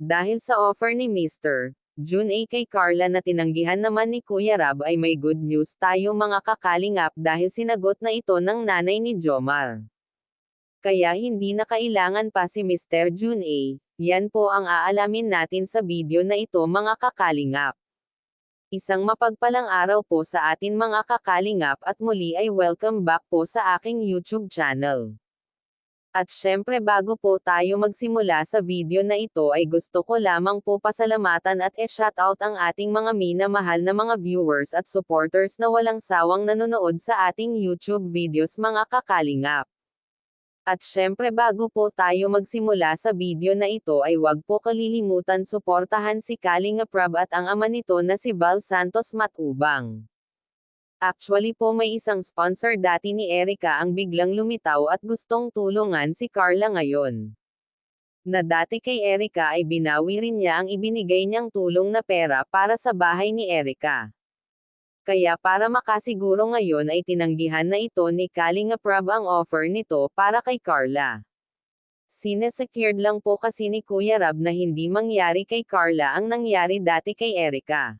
Dahil sa offer ni Mr. June A kay Carla na tinanggihan naman ni Kuya Rab ay may good news tayo mga kakalingap dahil sinagot na ito ng nanay ni Jomar. Kaya hindi na kailangan pa si Mr. June A, yan po ang aalamin natin sa video na ito mga kakalingap. Isang mapagpalang araw po sa atin mga kakalingap at muli ay welcome back po sa aking YouTube channel. At syempre bago po tayo magsimula sa video na ito ay gusto ko lamang po pasalamatan at shoutout ang ating mga minamahal na mga viewers at supporters na walang sawang nanonood sa ating YouTube videos mga kakalingap. At syempre bago po tayo magsimula sa video na ito ay wag po kalilimutan suportahan si Kalinga Prab at ang ama nito na si Val Santos Matubang. Actually po may isang sponsor dati ni Erica ang biglang lumitaw at gustong tulungan si Carla ngayon. Na dati kay Erica ay binawi rin niya ang ibinigay niyang tulong na pera para sa bahay ni Erica. Kaya para makasiguro ngayon ay tinanggihan na ito ni Kalinga Prab ang offer nito para kay Carla. Sinesecured lang po kasi ni Kuya Rab na hindi mangyari kay Carla ang nangyari dati kay Erica.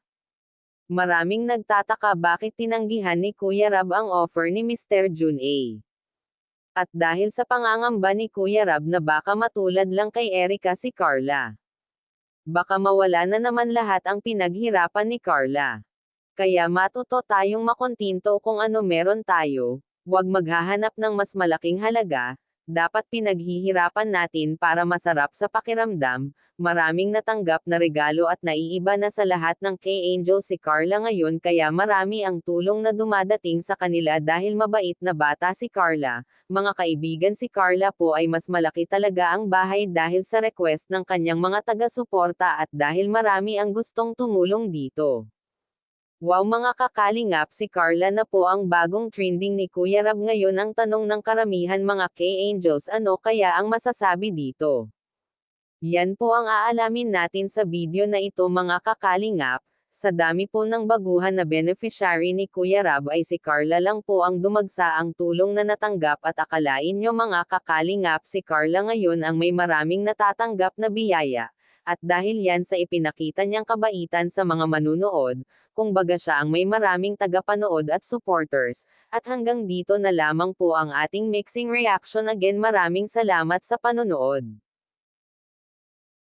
Maraming nagtataka bakit tinanggihan ni Kuya Rab ang offer ni Mr. June A. At dahil sa pangangamba ni Kuya Rab na baka matulad lang kay Erica si Carla. Baka mawala na naman lahat ang pinaghirapan ni Carla. Kaya matuto tayong makontinto kung ano meron tayo, huwag maghahanap ng mas malaking halaga, dapat pinaghihirapan natin para masarap sa pakiramdam. Maraming natanggap na regalo at naiiba na sa lahat ng K-Angel si Carla ngayon kaya marami ang tulong na dumadating sa kanila dahil mabait na bata si Carla. Mga kaibigan si Carla po ay mas malaki talaga ang bahay dahil sa request ng kanyang mga taga-suporta at dahil marami ang gustong tumulong dito. Wow mga kakalingap si Carla na po ang bagong trending ni Kuya Rab ngayon ang tanong ng karamihan mga K-Angels ano kaya ang masasabi dito? Yan po ang aalamin natin sa video na ito mga kakalingap. Sa dami po ng baguhan na beneficiary ni Kuya Rab ay si Carla lang po ang dumagsa ang tulong na natanggap at akalain nyo mga kakalingap si Carla ngayon ang may maraming natatanggap na biyaya. At dahil yan sa ipinakita niyang kabaitan sa mga manunood, kung baga siya ang may maraming tagapanood at supporters. At hanggang dito na lamang po ang ating mixing reaction again maraming salamat sa panonood.